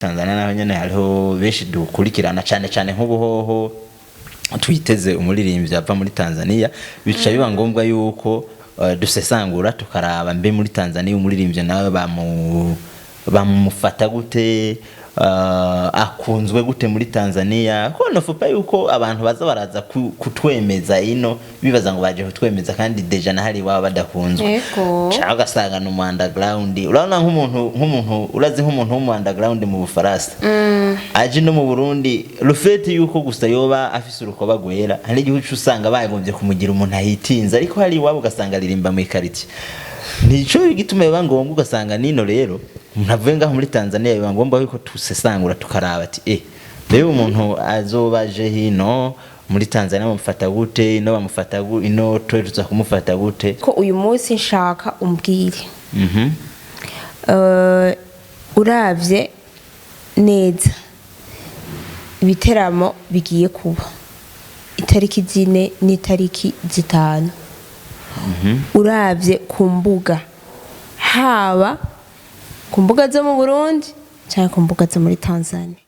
Tanzania naho nyene hariho benshi dukurikirana cyane nk'ubuhoho twiteze umuririmbyi ava muri Tanzania bica biba ngombwa yuko dusesangura tukaraba mbe muri Tanzania umuririmbyi nawe bamufata gute akunzwe gute muri Tanzania ko nofupa yuko abantu baza baraza kutwemeza ino bibaza ngo baje kutwemeza kandi deja na hari baba badakunzwe cyangwa gasanga no mu underground urabona nk'umuntu urazi nk'umuntu wo mu underground mu Bufaransa aje no mu Burundi rufete yuko gusa yoba afise urukoba gwera hari igihe usanga bagombye kumugira umuntu ahitinza ariko hari wabo gasanga ririmba mu ikariti nico gituma biba ngombwa ugasanga nino rero ntavuye ngaho muri Tanzania biba ngombwa yuko tusesangura tukaraba ati rero umuntu azobaje hino muri Tanzania bamufata gute ino bamufata gute ino tuza kumufata gute ko uyu munsi nshaka umbwire uravye neza ibiteramo bigiye kuba itariki 4 n'itariki 5 uravye ku mbuga haba ku mbuga zo mu Burundi cyangwa ku mbuga zo muri Tanzania.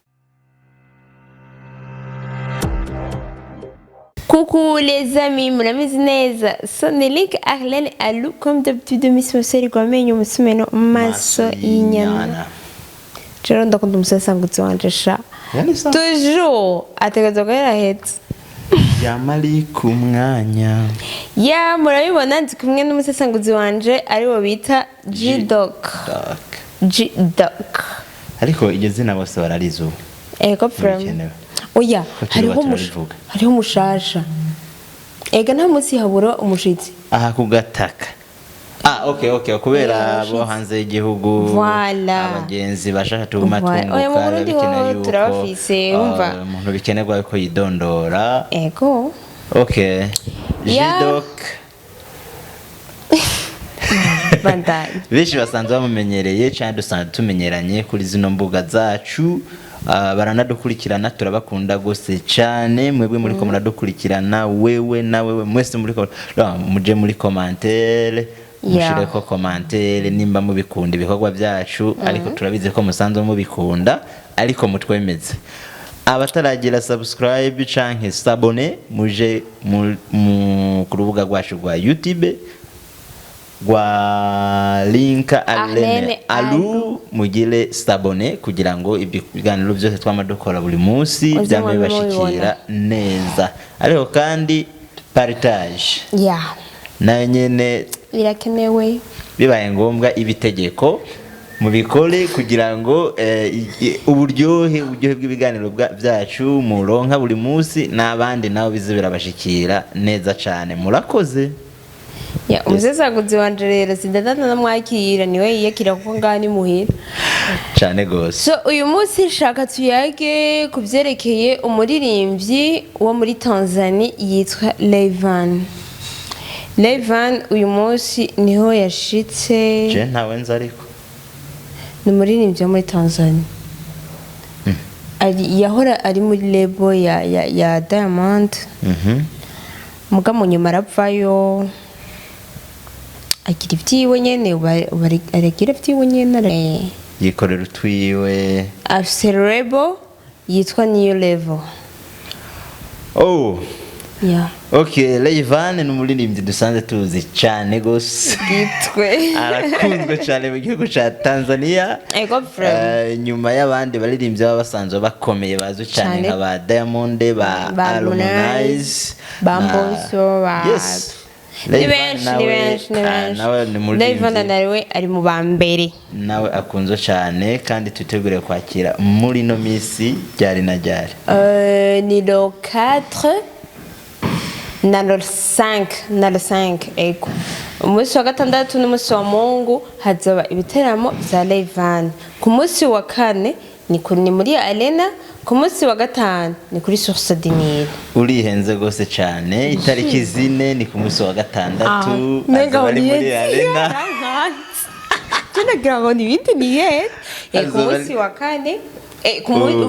Coucou les amis, murabizi neza Sonelic Arlene Alou comme d'habitude mission série gwamenye umusumeno maso y'inyana. Jero ndakunda umusesangutsi wanje sha. Toujours ategezo kwera hetse. Yamali kumwanya. Ya murabibona ndi kumwe n'umusesanguzi wanje ari wo bita G-Doc. G-Doc. Ariko iryo zina bose bararizo. Ego problem. Oya, hariho umushasha. Ega nta munsi habura umushitsi. Aha kugataka. Okay, kubera bo hanze y'igihugu abagenzi bashaka tumatunguka. Oya mu Burundi ho turabafise umva. Umuntu bikenerwa yuko yidondora. Ego. Okay. G-Doc. Bandai. Bishi basanzwe bamumenyereye cyane dusanzwe tumenyeranye kuri zino mbuga zacu. Baranadukurikirana turabakunda gose cyane mwebwe muri ko muradukurikirana wewe nawe mwese muri ko muje muri commentaire mushire ko commentaire nimba mubikunda ibikorwa byacu ariko turabize ko musanzwe mubikunda ariko mutwemeze abataragira subscribe canke s'abonner muje mu kurubuga rwacu rwa YouTube gwa link Arlene Alou mugire s'abonner kugira ngo ibiganiro byose twamadukora buri munsi byame bashikira neza ariko kandi partage na nyene birakenewe bibaye ngombwa ibitegeko mubikore kugira ngo uburyohe bw'ibiganiro byacu muronka buri munsi n'abandi nabo bizibira bashikira neza cyane murakoze. Ya umusesanguzi wanje rero sidadana namwakira niwe yiyakira kuko ngani muhira cyane gose. So uyu munsi shaka tuyage kuvyerekeye umuririmbyi wo muri Tanzania yitwa Rayvanny uyu munsi niho yashitse. Je ntawe nzi ariko ni umuririmbyi wo muri Tanzania. Yahora ari muri label ya Diamond. Muga mu nyuma arapfayo agira ivyiwe nyene aragira ivyiwe nyene yikorera utwiwe afise label yitwa New Level. Okay, Rayvanny n'umuririmbyi dusanze tuzi cyane gose gitwe arakunzwe cyane mu gihugu ca Tanzania. Nyuma y'abandi baririmbyi basanzwe bakomeye bazwi cyane nka Diamond ba Harmonize Bamboso Rayvanny nawe ari mu bambere nawe akunzwe cyane kandi tutegure kwakira muri no misi ryari na ryari ni le 4 na le 5 ego umunsi wa gatandatu n'umunsi wa Mungu hazoba ibiteramo bya Rayvanny ku munsi wa 4 ni muri Arena ku munsi wa 5 ni kuri Source du Nil. Urihenze gose cyane itariki 4 ni ku munsi wa 6 azaba ari muri Arena tunagira ngo ni ibindi ni yera ku munsi wa kane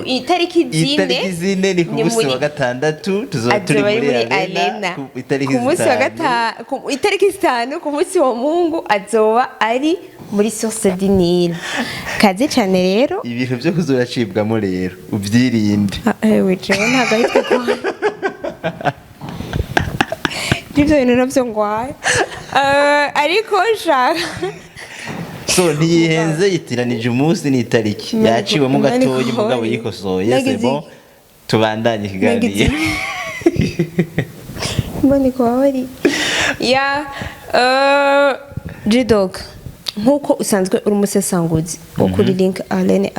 itariki zine ni ku munsi wa gatandatu tuzoba turi muri arena itariki zitanu ku munsi wa Mungu azoba ari muri Source du Nil. Kaze cyane rero ibintu byo kuzuracibwamo rero ubyirinde jewe ntabwo ahitwe kwa ibyo bintu nabyo ngwaye ariko nshaka so ntiyihenze yitiranije umunsi n'itariki yaciwemo gatoya umugabo yikosoye sebo tubandanye ikiganiro mboni ko wari ya J-Dog nkuko usanzwe uri umusesanguzi wo kuri Link Arena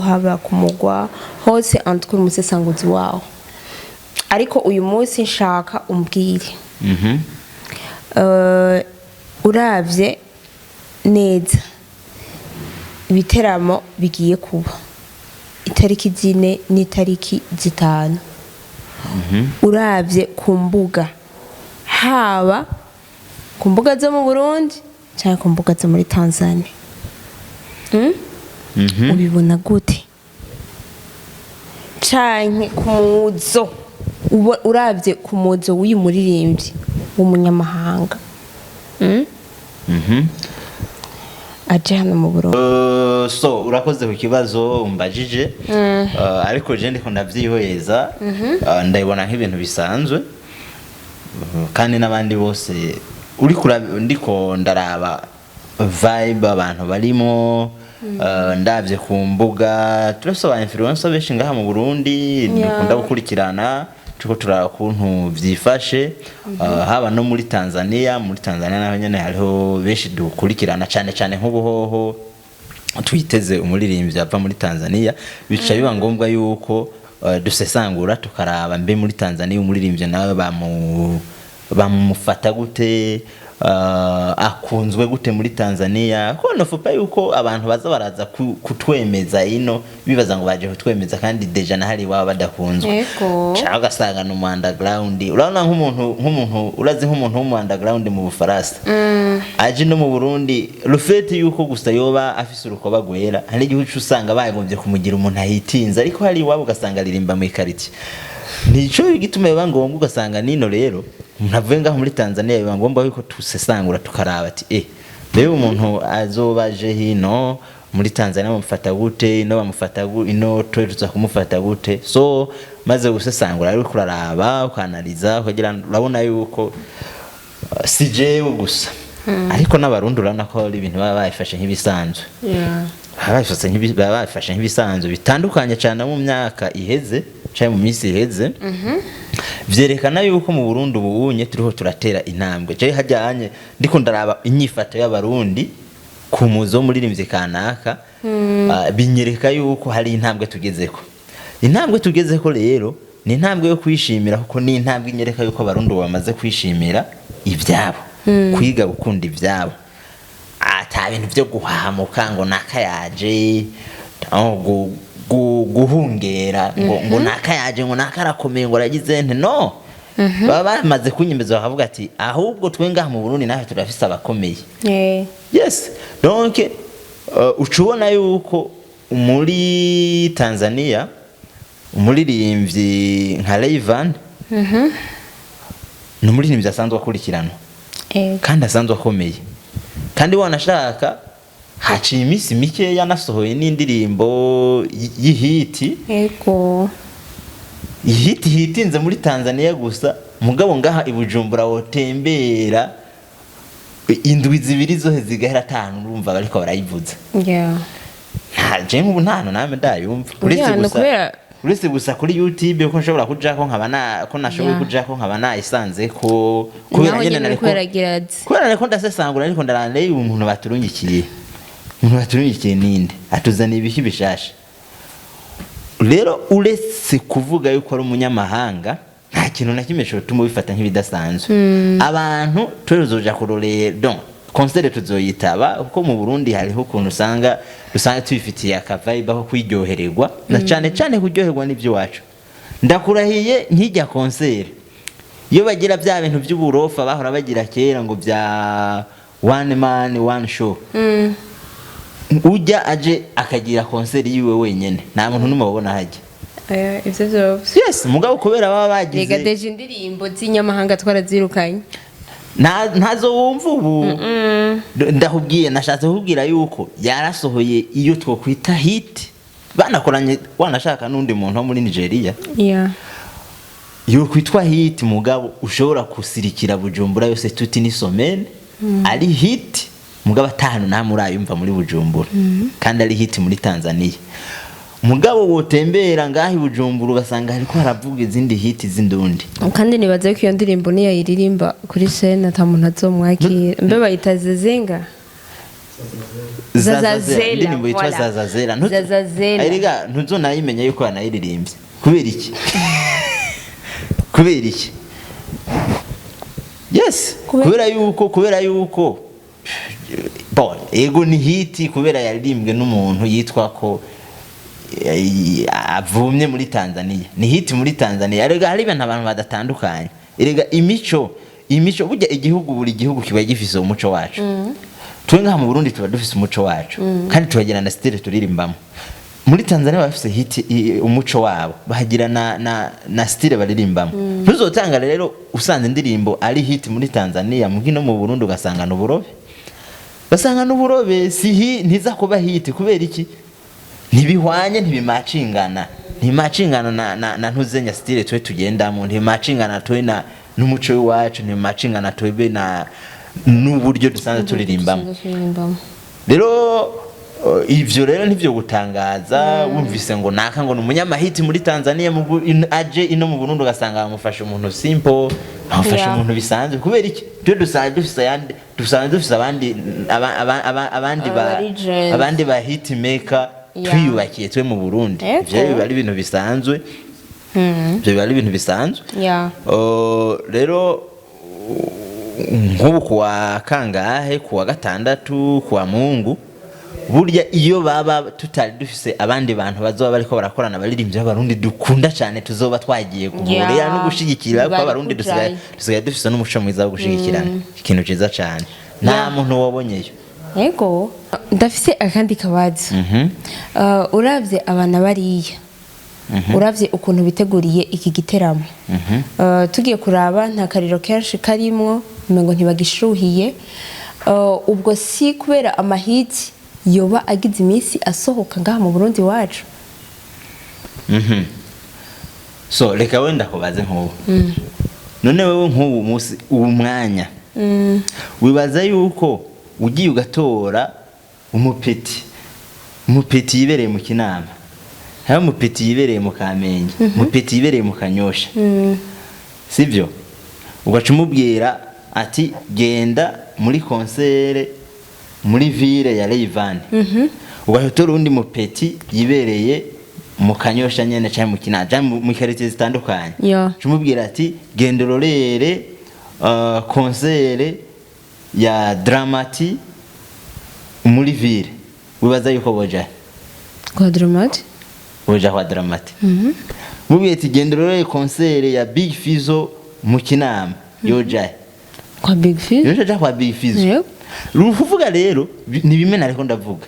haba ku mugwa hose antwe umusesanguzi wawo ariko uyu munsi nshaka umbwire uravye neza ibiteramo bigiye kuba itariki zine n'itariki zitanu uravye ku mbuga haba ku mbuga zo mu Burundi cyangwa ku mbuga zo muri Tanzania ubibona gute canke ku muzo uravye ku muzo w'uyu muririmbyi w'umunyamahanga aje hano mu Burundi so urakoze ku kibazo umbajije ariko je ndiko ndavyihoyeza ndabibona nk'ibintu bisanzwe kandi n'abandi bose uri ndiko ndaraba vibe abantu barimo ndavye ku mbuga turafise aba influencer benshi ngaha mu Burundi ndikunda gukurikirana tuko turaba kuntu vyifashe haba no muri Tanzania naho nyene hariho benshi dukurikirana cyane nk'ubuhoho twiteze umuririmbyi ava muri Tanzania bica biba ngombwa yuko dusesangura tukaraba mbe muri Tanzania umuririmbyi nawe bamufata gute akunzwe gute muri Tanzania ko nofupa yuko abantu baza baraza kutwemeza ino bibaza ngo baje kutwemeza kandi deja na hari baba badakunzwe cyangwa gasanga no mu underground urabona nk'umuntu urazi nk'umuntu wo mu underground mu Bufaransa aje no mu Burundi rufete yuko gusa yoba afise urukoba gwera hari igihe usanga bagombye kumugira umuntu ahitinza ariko hari wabo gasanga ririmba mu ikariti nico gituma biba ngombwa ugasanga nino rero ntavuye ngaho muri Tanzania biba ngombwa yuko tusesangura tukaraba ati rero umuntu azobaje hino muri Tanzania bamufata gute ino bamufata gute ino tuza kumufata gute so maze gusesangura ariko kuraraba ukanaliza kugira urabona yuko CJ gusa ariko n'abarundi urabona ko ari ibintu baba bayifashe nk'ibisanzwe babafashe nk'ibisanzwe bitandukanye cyane mu myaka iheze cyane mu minsi iheze vyerekana yuko mu Burundi ubunye turiho turatera intambwe je hajyanye ndiko ndaraba inyifato y'abarundi ku muzo muririmbye kanaka binyereka yuko hari intambwe tugezeko rero ni intambwe yo kwishimira kuko ni intambwe inyereka yuko abarundi bamaze kwishimira ivyabo kwiga gukunda ivyabo ata bintu byo guhamuka ngo nakayaje guhungera ngo nakayaje ngo nakarakomeye ngo ragize nte no baba bamaze kunyemeza bakavuga ati ahubwo twenga mu Burundi nawe turafise abakomeye yes donc ucubona yuko muri Tanzania umuririmbyi nka Rayvan n'umuririmbyi asanzwe akurikirana kandi asanzwe akomeye kandi wanashaka haciye iminsi mike yanasohoye n'indirimbo y'ihiti hitinze muri Tanzania gusa mugabo ngaha ibujumbura wotembera indwi zibiri zo zigahera 5 urumva bariko barayivuza ntaje nk'ubu ntano name ndayumva uretse gusa kuri YouTube ko nshobora kujako nkabana ko nashoboye kujako nkabana isanze ko kubera nyene nariko ndasesangura ariko ndarande umuntu baturungikiye ninde atuzana ibihi bishasha rero uretse kuvuga yuko ari umunyamahanga nta kintu na kimwe cyo tumubifata nk'ibidasanzwe abantu tuzoja kurorera donc concert tuzoyitaba uko mu Burundi hariho ukuntu usanga tubifitiye akavibe aho kwiryohererwa na cyane kuryoherwa n'ibyo wacu ndakurahiye nkijya concert iyo bagira bya bintu by'uburofa bahora bagira kera ngo bya one man one show ujya aje akagira concert yiwe wenyene nta muntu numwe wabona hajya ivyo vyose yes mugabo kubera baba bagize rega deje indirimbo z'inyamahanga twarazirukanye ntazo wumva ubu ndakubwiye nashatse kukubwira yuko yarasohoye iyo twokwita hit banakoranye wanashaka n'undi muntu wo muri Nigeria yo kwitwa hit mugabo ushobora kusirikira Bujumbura yose tuti ni somene ari hit mugabo atanu nta murayumva muri Bujumbura kandi ari hit muri Tanzania mugabo wotembera ngahi Bujumbura ugasanga hariko haravuga izindi hit z'indundi kandi nibaze ko iyo ndirimbo niyo yiririmba kuri scene ata muntu azomwakira mbe bayita zezenga Zazazela indirimbo yitwa Zazazela ariga ntuzonayimenya yuko yanayiririmbye kubera iki yes kubera yuko bon ego ni hit kubera yaririmbwe n'umuntu yitwa ko avumye muri Tanzania ni hit muri Tanzania erega hari abantu badatandukanye erega imico burya buri gihugu kiba gifise umuco wacu twe ngaha mu Burundi tuba dufise umuco wacu kandi tubagira na style turirimbamo muri Tanzania bafise hit umuco wabo bahagira na style baririmbamo ntuzotanga rero usanze indirimbo ari hit muri Tanzania mugino mu Burundi ugasanga n'uburobe si ntiza kuba hit kubera iki ntibihwanye ntibimacingana na ntuzenya style twe tugendamo ntibimacingana twe n'umuco wacu ntibimacingana twebe n'uburyo dusanzwe turirimbamo rero ivyo rero ntivyo gutangaza wumvise ngo naka ngo n'umunyamahiti muri Tanzania aje ino mu Burundi ugasanga bamufasha umuntu simple bamufasha umuntu bisanzwe kubera iki twe dusanzwe dufise abandi ba hit maker twiyubakiye twe mu Burundi ivyo biba ari ibintu bisanzwe rero nk'ubu kuwa kangahe kuwa gatandatu kuwa Mungu burya iyo baba tutari dufise abandi bantu bazoba bariko barakorana baririmbye abarundi dukunda cyane tuzoba twagiye guhurira no gushigikira ko abarundi dusigaye dufise n'umuco mwiza wo gushigikirana ikintu ciza cyane nta muntu wabonyeyo yego ndafise akandi kabazo uravye abana bariya uravye ukuntu biteguriye iki giteramo tugiye kuraba nta kariro kenshi karimwo ngo ntibagishuhiye ubwo si kubera amahiti yoba agize iminsi asohoka ngaha mu Burundi wacu so reka wenda kubaze nk'ubu none wewe nk'ubu munsi ubu mwanya wibaza yuko ugiye ugatora umupeti yibereye mu Kinama hari umupeti yibereye mu Kamenge umupeti yibereye mu Kanyosha sivyo ugaca umubwira ati genda muri concert muri ville ya Rayvan ugatora undi mupeti yibereye mu Kanyosha nyene cyane mu Kinaja mu karite zitandukanye umubwira ati genda rorere concert ya Dramati muri ville wibaza yuko boja kwa Dramati kwa Dramati mubwiye ati genda rorere concert ya Big Fizzo mu Kinama yoja kwa Big Fizzo yoja kwa Big Fizzo ruvuga rero ni bimena ariko ndavuga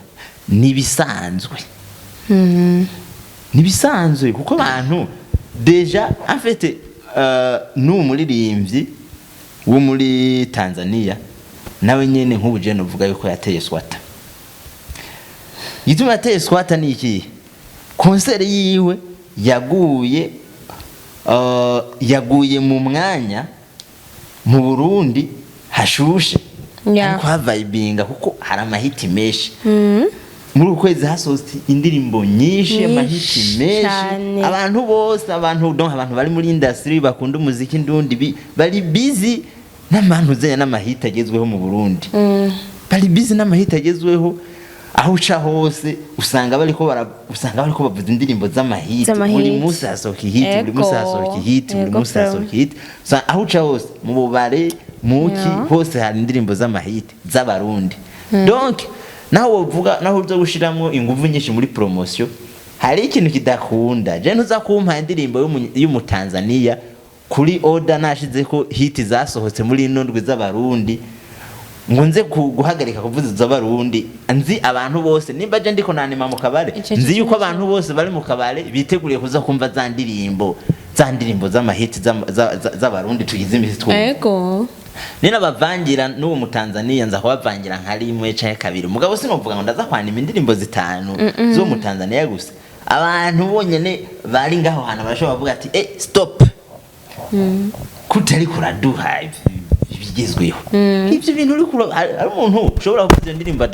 nibisanzwe nibisanzwe kuko abantu deja en fait n'umuririmbyi wo muri Tanzania nawe nyene nk'ubu je novuga yuko yateye swata yituma yateye swata ni iki concert yiwe yaguye mu mwanya mu Burundi hashushe kwa vibinga kuko hari amahiti menshi muri ukwezi hasohotse indirimbo nyinshi amahiti menshi abantu bari muri industry bakunda umuziki ndundi bari busy n'abantu zenya n'amahiti agezweho mu Burundi bari busy n'amahiti agezweho aho uca hose usanga bariko bavuza indirimbo z'amahiti buri munsi hasohoka hit aho uca hose mu bubare muki hose hari indirimbo z'amahiti z'abarundi donc naho wovuga naho uzo gushiramo inguvu nyinshi muri promotion hari ikintu kidakunda je ntuza kumpa indirimbo y'umu Tanzania kuri order nashize ko hit zasohotse muri inondwe z'abarundi ngo nze guhagarika kuvuza abarundi nzi abantu bose nimba je ndiko nanima mu kabare nzi yuko abantu bose bari mu kabare biteguriye kuza kumva za ndirimbo z'amahiti z'abarundi tugize imisi twumva yego nina bavangira n'uwo mu Tanzania nza kubavangira nka rimwe canke kabiri mugabo sinovuga ngo ndaza kwanima indirimbo zitanu zo mu Tanzania gusa abantu bonyene bari ngaho hana barashobora bavuga ati stop kutari kuraduha bigezweho ivyo bintu uri ari umuntu ushobora kuvuza indirimbo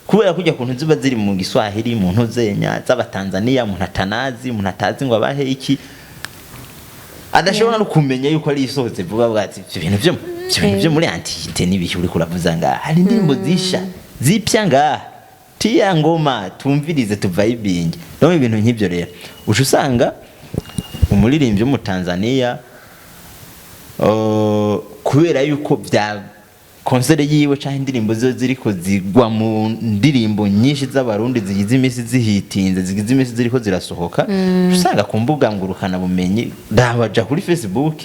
kubera kujya kuntu ziba ziri mu Giswahili mu ntuzenya z'abatanzania umuntu atanazi umuntu atazi ngo abahe iki adashobora no kumenya yuko ari isohotse vuba bwati ibintu byo muri antite nibihe uri kuravuza ngaha hari indirimbo zisha zipya ngaha tiya ngoma tumvirize tuvibinge no ibintu nk'ibyo rero uca usanga umuririmbyi mu Tanzania kubera yuko bya konsere yiwe cyangwa indirimbo zo ziriko zigwa mu ndirimbo nyinshi z'abarundi zigize imisi zihitinze zigize imisi ziriko zirasohoka usanga ku mbuga ngurukana bumenyi ndabaja kuri Facebook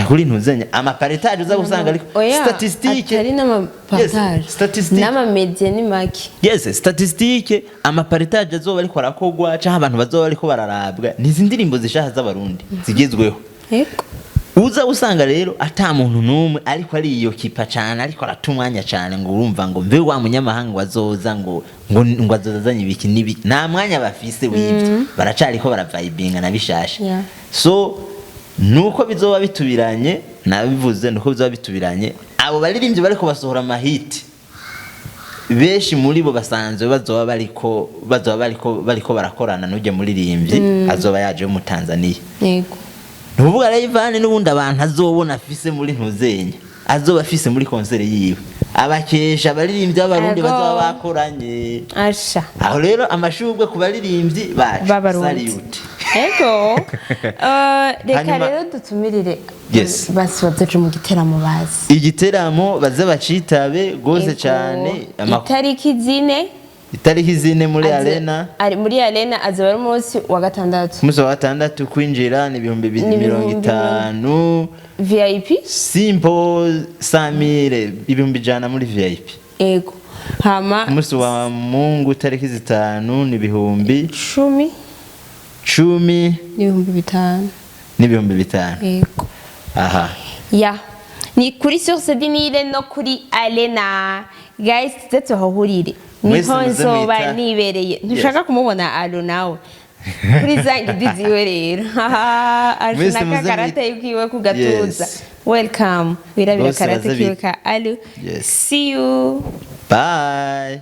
kuri ntuzenya amapartage uza gusanga ariko statistique atari n'amapartage n'amamedia ni make statistique amapartage azoba ariko arakogwa cyangwa abantu bazoba ariko bararabwa nizi ndirimbo zishaha z'abarundi zigezweho yego uza usanga rero ata muntu numwe ariko ari iyo kipa cyane ariko aratumwanya cyane ngo urumva ngo mve wa munyamahanga wazoza ngo azozazanye ibiki nibi nta mwanya bafise wibyo baracari ko baravibinga nabishasha so nuko bizoba bitubiranye nabivuze nuko bizoba bitubiranye abo baririmbye bariko basohora amahiti beshi muri bo basanzwe bazoba bariko barakorana n'uje muririmbyi azoba yaje mu Tanzania yego nuvuga Rayvanny n'ubundi abantu azobona afise muri ntuzenya azoba afise muri konsere yiwe abakesha abaririmbyi b'abarundi bazoba bakoranye asha aho rero amashurwe ku baririmbyi bacu salute yego reka rero dutumirire basoje mu giteramo bazi igiteramo baze bacitabe gose cyane itariki zine muri arena muri arena azoba ari umunsi wa gatandatu kwinjira ni 250 VIP simple 100,000 200 muri VIP yego hama umunsi wa Mungu tariki zitanu ni 10,000 n'ibihumbi bitanu yego aha ni kuri Source Dinile no kuri Arena guys tuze tuhahurire niho nzoba nibereye ntushaka kumubona alo nawe kuri zangi diziwe rero ashina karate yiwe ku gatuza welcome wirabira karate kiwe ka alo see you bye